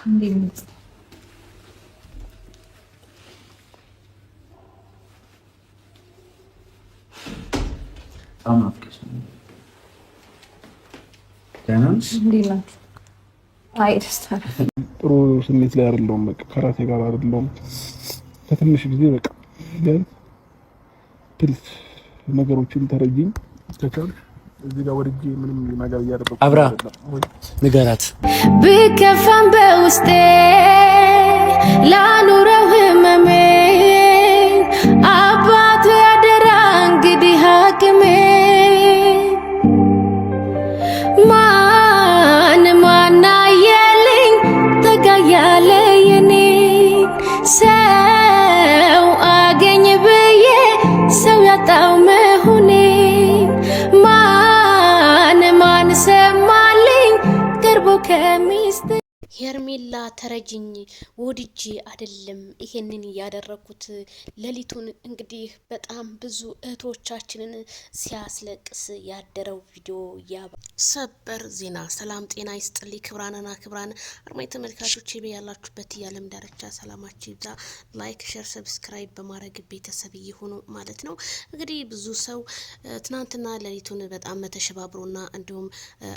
እንዴት ጥሩ ስሜት ላይ አይደለሁም። በቃ ከራሴ ጋር አይደለሁም። ከትንሽ ጊዜ በቃ ፕሊዝ ነገሮችን ተረጂኝ ከቻልሽ እዚህ ጋር ወርጄ ምንም ነገር እያደረኩ አብራ ንገራት ብከፋም በውስጤ ላኑረው ህመሜ አባት ያደራ እንግዲህ ሐኪሜ ማን አየልኝ ተጋያለ የኔ ሰው አገኝ ብዬ ሰው ያጣው መሆኔ ማን ሰማልኝ ቀርቦ ከሚስት ሄርሜላ ተረጅኝ ወድጄ አይደለም ይሄንን ያደረኩት። ሌሊቱን እንግዲህ በጣም ብዙ እህቶቻችንን ሲያስለቅስ ያደረው ቪዲዮ ሰበር ዜና። ሰላም ጤና ይስጥልኝ ክብራንና ክብራን አድማጭ ተመልካቾች ያላችሁበት የዓለም ዳርቻ ሰላማችሁ ይብዛ። ላይክ፣ ሼር፣ ሰብስክራይብ በማድረግ ቤተሰብ ይሁኑ ማለት ነው። እንግዲህ ብዙ ሰው ትናንትና ሌሊቱን በጣም ተሸባብሮና እንዲሁም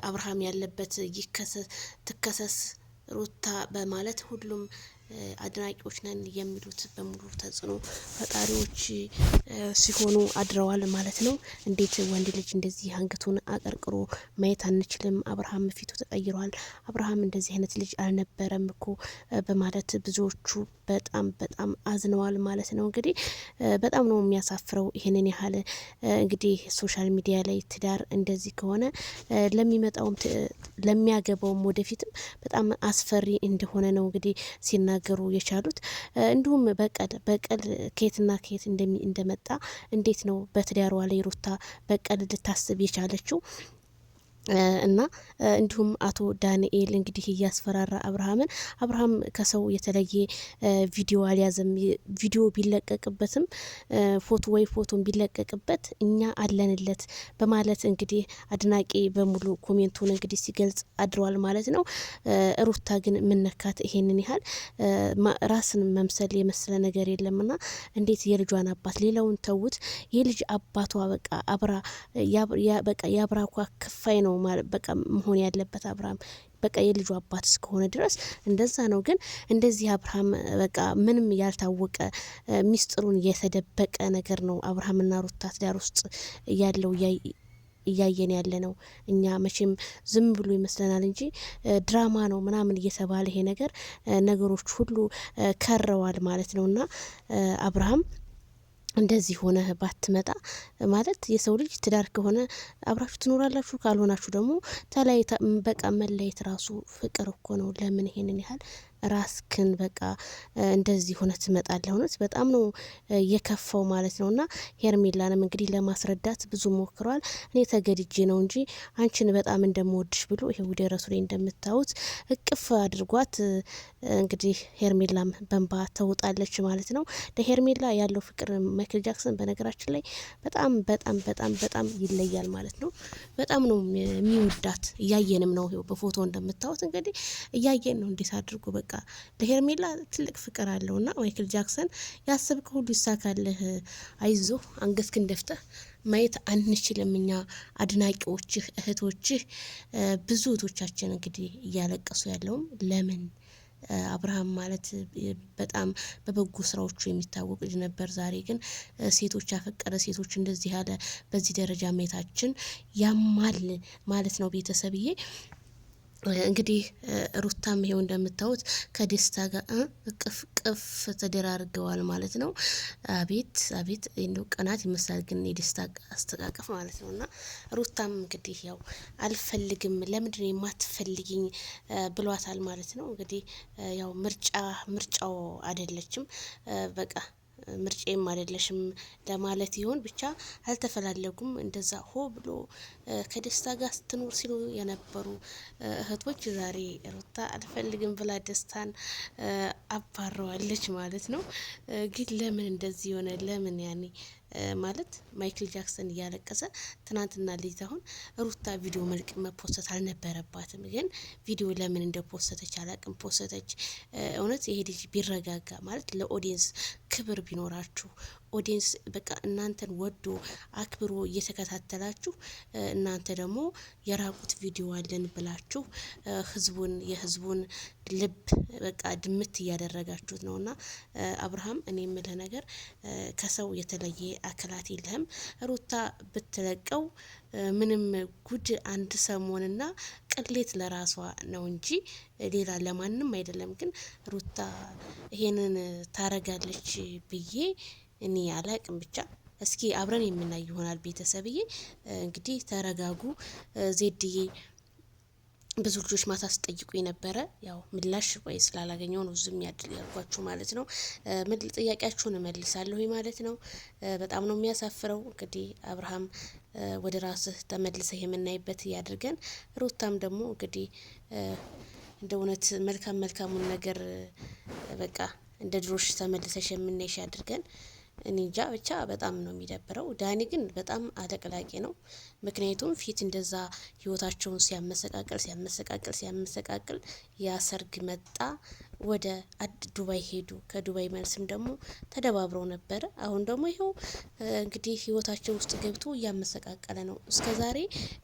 አብርሃም ያለበት ትከሰስ ሩታ በማለት ሁሉም አድናቂዎች ነን የሚሉት በሙሉ ተጽዕኖ ፈጣሪዎች ሲሆኑ አድረዋል ማለት ነው። እንዴት ወንድ ልጅ እንደዚህ አንገቱን አቀርቅሮ ማየት አንችልም? አብርሃም ፊቱ ተቀይሯል። አብርሃም እንደዚህ አይነት ልጅ አልነበረም እኮ በማለት ብዙዎቹ በጣም አዝነዋል ማለት ነው። እንግዲህ በጣም ነው የሚያሳፍረው። ይሄንን ያህል እንግዲህ ሶሻል ሚዲያ ላይ ትዳር እንደዚህ ከሆነ ለሚመጣውም ለሚያገባውም ወደፊትም በጣም አስፈሪ እንደሆነ ነው እንግዲህ ሲናገሩ የቻሉት። እንዲሁም በቀል ከየትና ከየት እንደመጣ እንዴት ነው በትዳሯ ላይ ሩታ በቀል ልታስብ የቻለችው? እና እንዲሁም አቶ ዳንኤል እንግዲህ እያስፈራራ አብርሃም ከሰው የተለየ ቪዲዮ አልያዘም። ቪዲዮ ቢለቀቅበትም ፎቶን ቢለቀቅበት እኛ አለንለት በማለት እንግዲህ አድናቂ በሙሉ ኮሜንቱን እንግዲህ ሲገልጽ አድረዋል ማለት ነው። ሩታ ግን ምነካት ይሄንን ያህል ራስን መምሰል የመሰለ ነገር የለምና እንዴት የልጇን አባት ሌላውን ተውት፣ የልጅ አባቷ በቃ የአብራኳ ክፋይ ነው በቃ መሆን ያለበት አብርሃም በቃ የልጁ አባት እስከሆነ ድረስ እንደዛ ነው። ግን እንደዚህ አብርሃም በቃ ምንም ያልታወቀ ሚስጥሩን የተደበቀ ነገር ነው አብርሃምና ሩታ ትዳር ውስጥ ያለው እያየን ያለ ነው። እኛ መቼም ዝም ብሎ ይመስለናል እንጂ ድራማ ነው ምናምን እየተባለ ይሄ ነገሮች ሁሉ ከረዋል ማለት ነውና አብርሃም እንደዚህ ሆነ ባትመጣ ማለት የሰው ልጅ ትዳር ከሆነ አብራችሁ ትኖራላችሁ፣ ካልሆናችሁ ደግሞ በቃ መለየት ራሱ ፍቅር እኮ ነው። ለምን ይሄንን ያህል ራስክን በቃ እንደዚህ ሆነ ትመጣለህ? እውነት በጣም ነው የከፋው ማለት ነውና ሄርሜላንም እንግዲህ ለማስረዳት ብዙ ሞክሯል። እኔ ተገድጄ ነው እንጂ አንቺን በጣም እንደምወድሽ ብሎ ይሄ ወደ ራሱ ላይ እንደምታዩት እቅፍ አድርጓት እንግዲህ ሄርሜላም በንባ ተውጣለች ማለት ነው። ለሄርሜላ ያለው ፍቅር ማይክል ጃክሰን በነገራችን ላይ በጣም ይለያል ማለት ነው። በጣም ነው የሚወዳት እያየንም ነው። በፎቶ እንደምታዩት እንግዲህ እያየን ነው እንዴት አድርጎ በቃ ለሄርሜላ ትልቅ ፍቅር አለውና ማይክል ጃክሰን ያሰብከው ሁሉ ይሳካልህ፣ አይዞህ፣ አንገትክን ደፍተህ ማየት አንችልም እኛ አድናቂዎችህ እህቶችህ። ብዙ እህቶቻችን እንግዲህ እያለቀሱ ያለውም ለምን አብርሃም ማለት በጣም በበጎ ስራዎቹ የሚታወቅ ልጅ ነበር። ዛሬ ግን ሴቶች ያፈቀረ ሴቶች እንደዚህ ያለ በዚህ ደረጃ ማየታችን ያማል ማለት ነው ቤተሰብዬ። እንግዲህ ሩታም ይሄው እንደምታዩት ከደስታ ጋር ቅፍ ተደራርገዋል ማለት ነው። አቤት እንደው ቀናት ይመስላል ግን የደስታ አስተቃቀፍ ማለት ነውና ሩታም እንግዲህ ያው አልፈልግም ለምንድን ነው የማትፈልጊኝ ብሏታል ማለት ነው። እንግዲህ ያው ምርጫው አይደለችም በቃ ምርጬም አይደለሽም ለማለት ይሆን ብቻ አልተፈላለጉም። እንደዛ ሆ ብሎ ከደስታ ጋር ስትኖር ሲሉ የነበሩ እህቶች ዛሬ ሩታ አልፈልግም ብላ ደስታን አባረዋለች ማለት ነው። ግን ለምን እንደዚህ ሆነ? ለምን ያኔ ማለት ማይክል ጃክሰን እያለቀሰ ትናንትና ልጅ አሁን ሩታ ቪዲዮ መልቅ መፖሰት አልነበረባትም፣ ግን ቪዲዮ ለምን እንደፖሰተች አላቅም ፖሰተች። እውነት ይሄ ልጅ ቢረጋጋ ማለት ለኦዲየንስ ክብር ቢኖራችሁ ኦዲየንስ በቃ እናንተን ወዶ አክብሮ እየተከታተላችሁ እናንተ ደግሞ የራቁት ቪዲዮ አለን ብላችሁ የህዝቡን ልብ በቃ ድምት እያደረጋችሁት ነውና አብርሃም እኔ የምልህ ነገር ከሰው የተለየ አካላት የለህም። ሩታ ብትለቀው ምንም ጉድ አንድ ሰሞንና ቅሌት ለራሷ ነው እንጂ ሌላ ለማንም አይደለም። ግን ሩታ ይሄንን ታረጋለች ብዬ እኔ አላቅም። ብቻ እስኪ አብረን የምናይ ይሆናል። ቤተሰብዬ እንግዲህ ተረጋጉ። ዜድዬ ብዙ ልጆች ማታ ስጠይቁ የነበረ ያው ምላሽ ወይ ስላላገኘው ነው ዝም ያልኳችሁ ማለት ነው። ጥያቄያችሁን እመልሳለሁ ማለት ነው። በጣም ነው የሚያሳፍረው። እንግዲህ አብርሃም ወደ ራስህ ተመልሰህ የምናይበት ያድርገን። ሩታም ደግሞ እንግዲህ እንደ እውነት መልካሙን ነገር በቃ እንደ ድሮሽ ተመልሰሽ የምናይሽ ያድርገን። እኔ እንጃ ብቻ በጣም ነው የሚደብረው። ዳኒ ግን በጣም አለቅላቂ ነው። ምክንያቱም ፊት እንደዛ ህይወታቸውን ሲያመሰቃቅል ያ ሰርግ መጣ፣ ወደ ዱባይ ሄዱ። ከዱባይ መልስም ደግሞ ተደባብረው ነበረ። አሁን ደግሞ ይኸው እንግዲህ ህይወታቸው ውስጥ ገብቶ እያመሰቃቀለ ነው። እስከዛሬ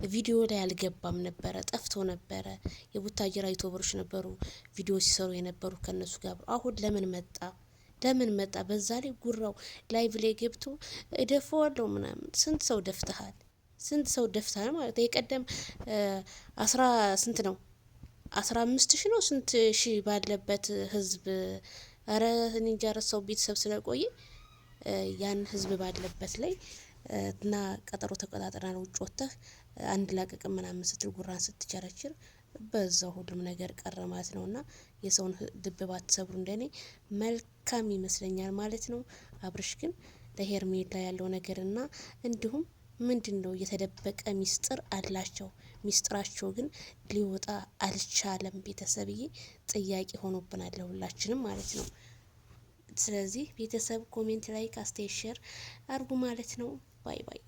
ቪዲዮ ላይ አልገባም ነበረ፣ ጠፍቶ ነበረ። የቡታጅራ ዩቲዩበሮች ነበሩ ቪዲዮ ሲሰሩ የነበሩ ከነሱ ጋር። አሁን ለምን መጣ? በዛ ላይ ጉራው ላይቭ ላይ ገብቶ እደፈዋለሁ ምናምን። ስንት ሰው ደፍተሃል ማለት የቀደም 15 ሺህ ነው ስንት ሺህ ባለበት ህዝብ። አረ እንጃ ረሳው ቤተሰብ ስለቆየ ያን ህዝብ ባለበት ላይ እና ቀጠሮ ተቀጣጥረን ውጭ ወጥተህ አንድ ላቀቅ ምናምን ስትል ጉራን ስትቸረችር በዛው ሁሉም ነገር ቀረ ማለት ነውና የሰውን ልብ ባትሰብሩ እንደኔ መልካም ይመስለኛል ማለት ነው። አብርሽ ግን ለሄርሜላ ያለው ነገርና እንዲሁም ምንድነው የተደበቀ ሚስጥር አላቸው። ሚስጥራቸው ግን ሊወጣ አልቻለም። ቤተሰብዬ ጥያቄ ሆኖብናል ለሁላችንም ማለት ነው። ስለዚህ ቤተሰብ ኮሜንት፣ ላይክ፣ አስተያየት፣ ሼር አርጉ ማለት ነው። ባይ ባይ።